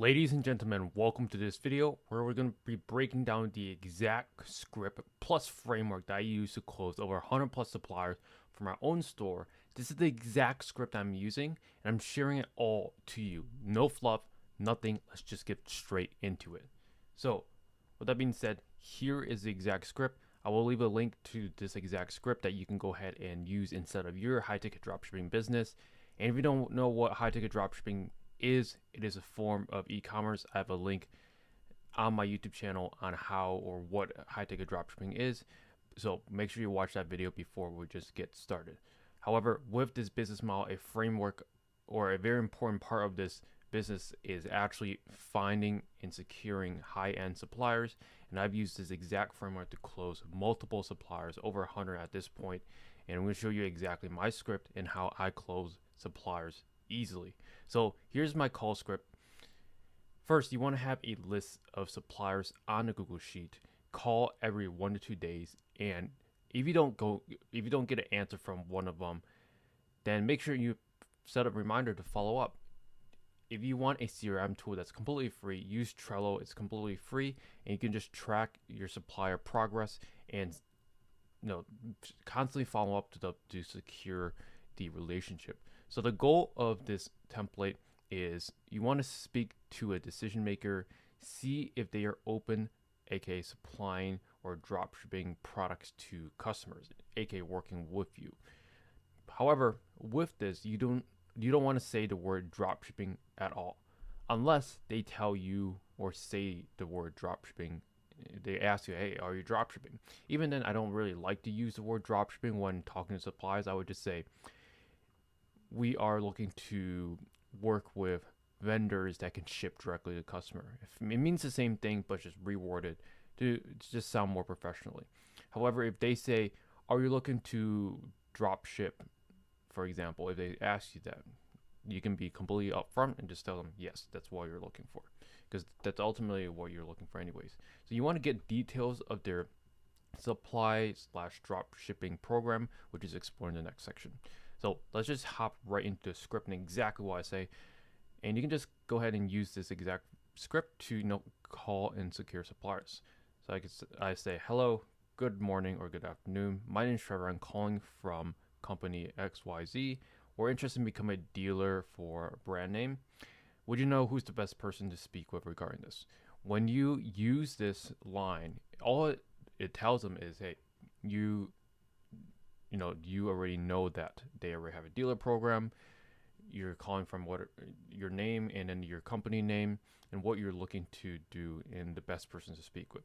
Ladies and gentlemen, welcome to this video where we're going to be breaking down the exact script plus framework that I use to close over 100 plus suppliers for my own store. This is the exact script I'm using and I'm sharing it all to you. No fluff, nothing. Let's just get straight into it. So with that being said, here is the exact script. I will leave a link to this exact script that you can go ahead and use instead of your high ticket dropshipping business. And if you don't know what high ticket dropshipping is, it is a form of e-commerce. I have a link on my YouTube channel on how or what high ticket dropshipping is. So make sure you watch that video before we just get started. However, with this business model, a framework or a very important part of this business is actually finding and securing high-end suppliers. And I've used this exact framework to close multiple suppliers, over 100 at this point. And I'm going to show you exactly my script and how I close suppliers easily. So here's my call script. First, you want to have a list of suppliers on a Google Sheet. Call every 1 to 2 days, and if you don't get an answer from one of them, then make sure you set a reminder to follow up. If you want a CRM tool that's completely free, use Trello. It's completely free, and you can just track your supplier progress and constantly follow up to secure the relationship. So the goal of this template is you want to speak to a decision maker, see if they are open, aka supplying or drop shipping products to customers, aka working with you. However, with this, you don't want to say the word drop shipping at all, unless they tell you or say the word drop shipping. They ask you, hey, are you drop shipping? Even then, I don't really like to use the word drop shipping when talking to suppliers. I would just say, we are looking to work with vendors that can ship directly to the customer. It means the same thing, but just reworded to just sound more professionally. However, if they say, are you looking to drop ship, for example, if they ask you that, you can be completely upfront and just tell them, yes, that's what you're looking for, because that's ultimately what you're looking for anyways. So you want to get details of their supply/drop shipping program, which is explored in the next section. So let's just hop right into the script and exactly what I say. And you can just go ahead and use this exact script to call and secure suppliers. So I say, hello, good morning or good afternoon. My name is Trevor. I'm calling from company XYZ. We're interested in becoming a dealer for a brand name. Would you know who's the best person to speak with regarding this? When you use this line, all it tells them is, hey, you already know that they already have a dealer program. You're calling from your name and then your company name and what you're looking to do and the best person to speak with.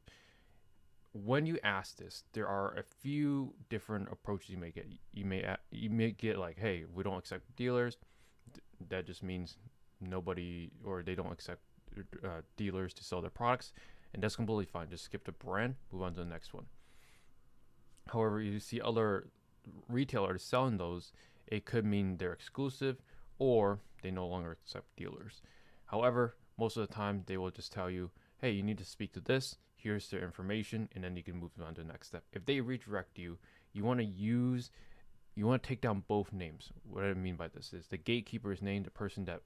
When you ask this, there are a few different approaches you may get. You may get like, hey, we don't accept dealers. That just means nobody, or they don't accept dealers to sell their products, and that's completely fine. Just skip the brand, move on to the next one. However, you see other retailers selling those, it could mean they're exclusive or they no longer accept dealers. However, most of the time they will just tell you, hey, you need to speak to this, here's their information, and then you can move on to the next step. If they redirect you, you want to take down both names. What I mean by this is the gatekeeper's name, the person that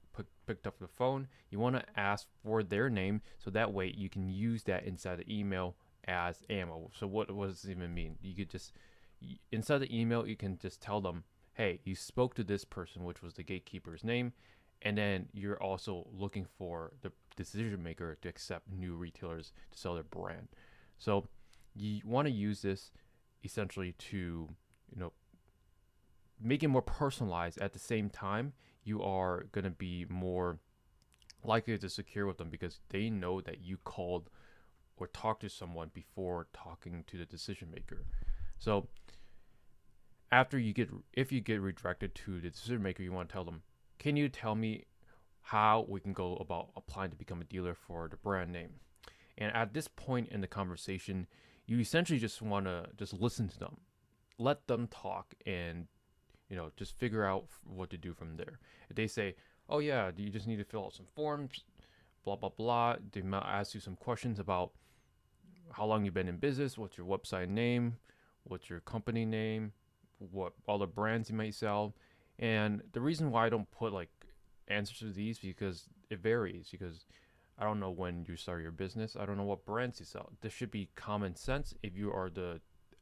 picked up the phone. You want to ask for their name, so that way you can use that inside the email as ammo. So what does this even mean? You could just, inside the email, you can just tell them, hey, you spoke to this person, which was the gatekeeper's name, and then you're also looking for the decision maker to accept new retailers to sell their brand. So you want to use this essentially to, make it more personalized. At the same time, you are going to be more likely to secure with them because they know that you called or talked to someone before talking to the decision maker. So if you get redirected to the decision maker, you want to tell them, can you tell me how we can go about applying to become a dealer for the brand name? And at this point in the conversation, you essentially just want to just listen to them, let them talk, and just figure out what to do from there. If they say, oh yeah, you just need to fill out some forms, blah blah blah, they might ask you some questions about how long you've been in business, what's your website name, what's your company name, what other brands you might sell. And the reason why I don't put like answers to these, because it varies, because I don't know when you start your business. I don't know what brands you sell. This should be common sense if you are the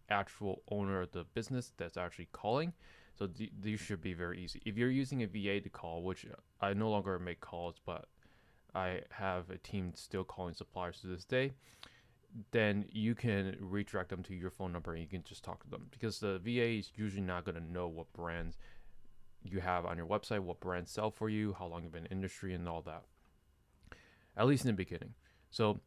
actual owner of the business that's actually calling. So these should be very easy. If you're using a VA to call, which I no longer make calls, but I have a team still calling suppliers to this day, then you can redirect them to your phone number and you can just talk to them, because the VA is usually not going to know what brands you have on your website, what brands sell for you, how long you've been in the industry, and all that, at least in the beginning. So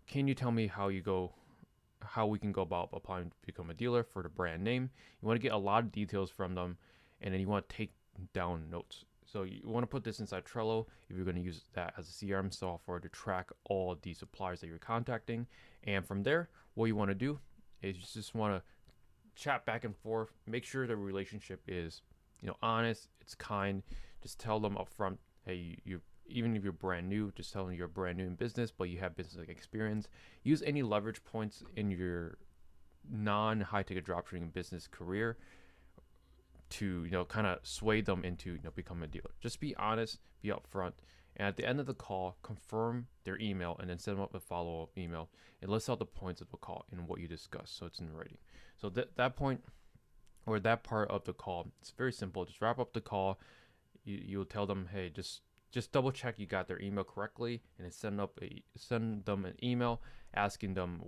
can you tell me how we can go about applying to become a dealer for the brand name? You want to get a lot of details from them, and then you want to take down notes. So you want to put this inside Trello if you're going to use that as a CRM software to track all the suppliers that you're contacting. And from there, what you want to do is you just want to chat back and forth. Make sure the relationship is, honest, it's kind. Just tell them up front, hey, you even if you're brand new, just tell them you're brand new in business, but you have business experience. Use any leverage points in your non-high ticket dropshipping business career to kind of sway them into become a dealer. Just be honest, be upfront, and at the end of the call, confirm their email and then send them up a follow-up email and list out the points of the call and what you discussed, so it's in writing. So that point or that part of the call, it's very simple. Just wrap up the call. You'll tell them, hey, just double check you got their email correctly, and then send them an email asking them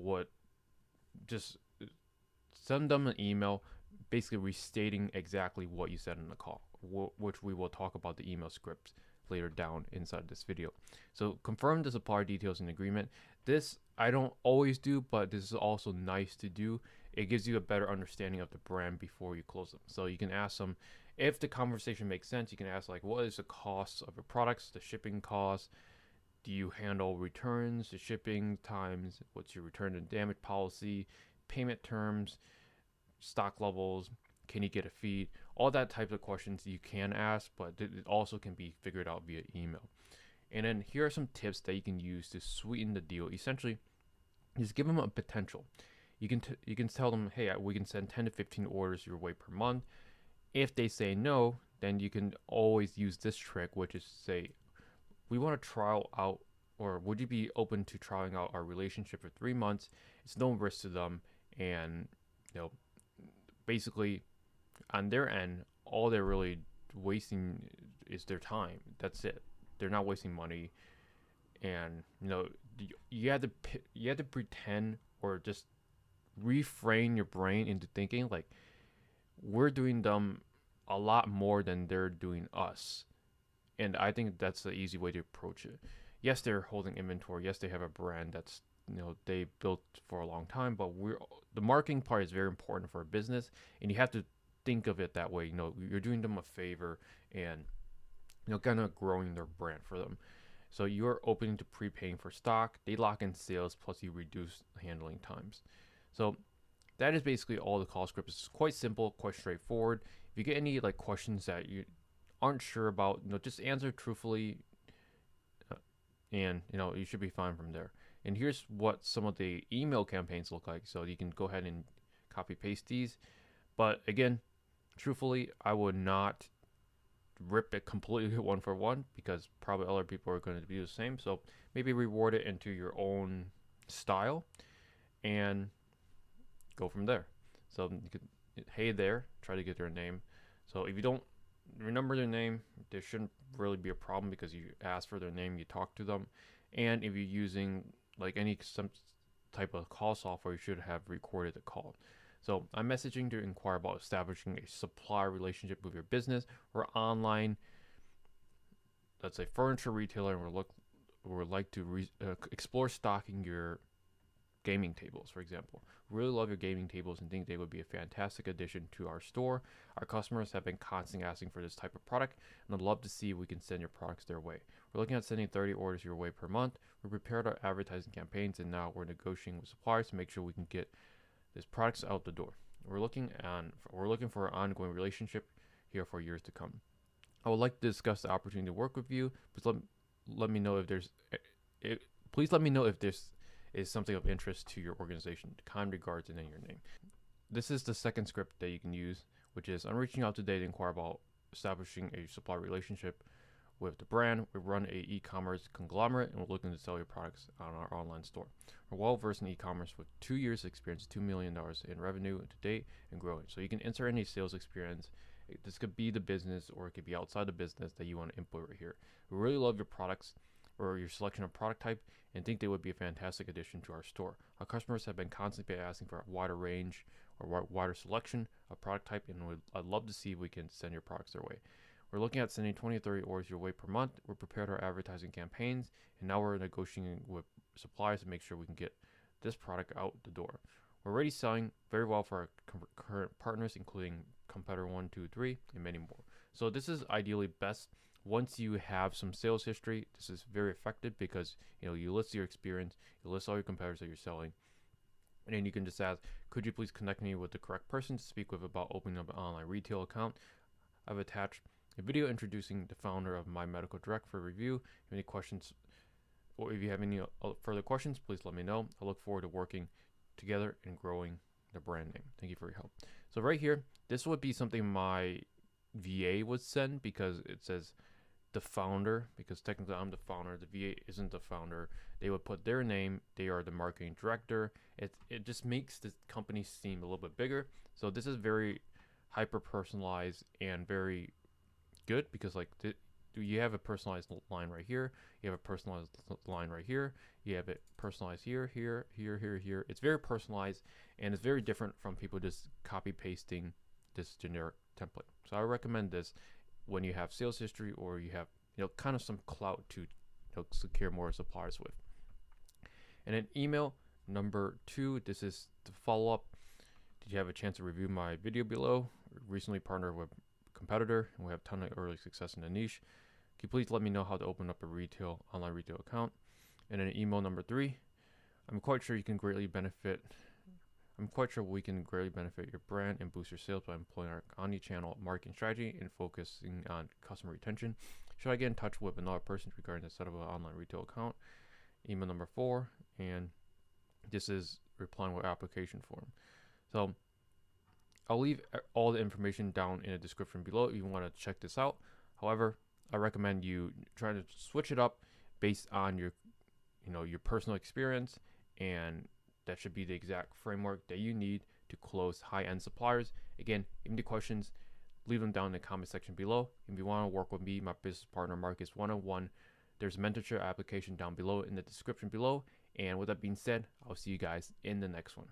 send them an email basically restating exactly what you said in the call, which we will talk about the email script later down inside this video. So confirm the supplier details in agreement. This I don't always do, but this is also nice to do. It gives you a better understanding of the brand before you close them. So you can ask them, if the conversation makes sense, you can ask like, what is the cost of your products, the shipping costs? Do you handle returns, the shipping times? What's your return and damage policy, payment terms, stock levels? Can you get a fee? All that type of questions you can ask, but it also can be figured out via email. And then here are some tips that you can use to sweeten the deal. Essentially, just give them a potential. You can tell them, hey, we can send 10 to 15 orders your way per month. If they say no, then you can always use this trick, which is to say, we want to trial out, or would you be open to trying out our relationship for 3 months? It's no risk to them, and basically on their end, all they're really wasting is their time. That's it. They're not wasting money, and you have to pretend or just reframe your brain into thinking like, we're doing them a lot more than they're doing us. And I think that's the easy way to approach it. Yes, they're holding inventory. Yes, they have a brand that's they built for a long time, but the marketing part is very important for a business, and you have to think of it that way. You're doing them a favor and kind of growing their brand for them. So you're open to prepaying for stock. They lock in sales, plus you reduce handling times. So that is basically all the call script. It's quite simple, quite straightforward. If you get any questions that you aren't sure about, just answer truthfully, and you should be fine from there. And here's what some of the email campaigns look like. So you can go ahead and copy paste these. But again, truthfully, I would not rip it completely one for one, because probably other people are going to do the same. So maybe reward it into your own style and go from there. So you could, hey there, try to get their name. So if you don't remember their name, there shouldn't really be a problem, because you ask for their name, you talk to them. And if you're using some type of call software, you should have recorded the call. So I'm messaging to inquire about establishing a supplier relationship with your business or online, let's say furniture retailer, and we're like to explore stocking your gaming tables, for example. Really love your gaming tables and think they would be a fantastic addition to our store. Our customers have been constantly asking for this type of product, and I'd love to see if we can send your products their way. We're looking at sending 30 orders your way per month. We prepared our advertising campaigns, and now we're negotiating with suppliers to make sure we can get these products out the door. We're looking for an ongoing relationship here for years to come. I would like to discuss the opportunity to work with you. Please let me know if there's is something of interest to your organization. Kind regards, and then your name. This is the second script that you can use, which is, I'm reaching out today to inquire about establishing a supplier relationship with the brand. We run a e-commerce conglomerate, and we're looking to sell your products on our online store. We're well versed in e-commerce with 2 years of experience, $2 million in revenue to date, and growing. So you can insert any sales experience. This could be the business, or it could be outside the business that you want to input right here. We really love your products or your selection of product type, and think they would be a fantastic addition to our store. Our customers have been constantly asking for a wider range or wider selection of product type, and I'd love to see if we can send your products their way. We're looking at sending 20 to 30 orders your way per month. We're prepared our advertising campaigns, and now we're negotiating with suppliers to make sure we can get this product out the door. We're already selling very well for our current partners, including competitor 1, 2, 3, and many more. So this is ideally best once you have some sales history. This is very effective because you list your experience, you list all your competitors that you're selling, and then you can just ask, could you please connect me with the correct person to speak with about opening up an online retail account. I've attached a video introducing the founder of My Medical Direct for review. If you have any questions, or if you have any further questions, please let me know. I look forward to working together and growing the brand name. Thank you for your help. So right here, this would be something my VA would send, because it says the founder, because technically I'm the founder. The VA isn't the founder. They would put their name. They are the marketing director. It just makes the company seem a little bit bigger. So this is very hyper personalized and very good, because you have a personalized line right here, you have a personalized line right here, you have it personalized here, here, here, here, here. It's very personalized, and it's very different from people just copy pasting this generic template. So I recommend this when you have sales history, or you have kind of some clout to secure more suppliers with. And then email number 2, this is the follow-up. Did you have a chance to review my video below? Recently partnered with competitor, and we have a ton of early success in the niche. Can you please let me know how to open up a online retail account? And then email number 3, I'm quite sure we can greatly benefit your brand and boost your sales by employing our omni-channel marketing strategy and focusing on customer retention. Should I get in touch with another person regarding the setup of an online retail account? Email number 4, and this is replying with application form. So I'll leave all the information down in the description below if you want to check this out. However, I recommend you try to switch it up based on your personal experience, and that should be the exact framework that you need to close high-end suppliers. Again, if you have any questions, leave them down in the comment section below. If you want to work with me, my business partner, Marcus 101, there's a mentorship application down below in the description below. And with that being said, I'll see you guys in the next one.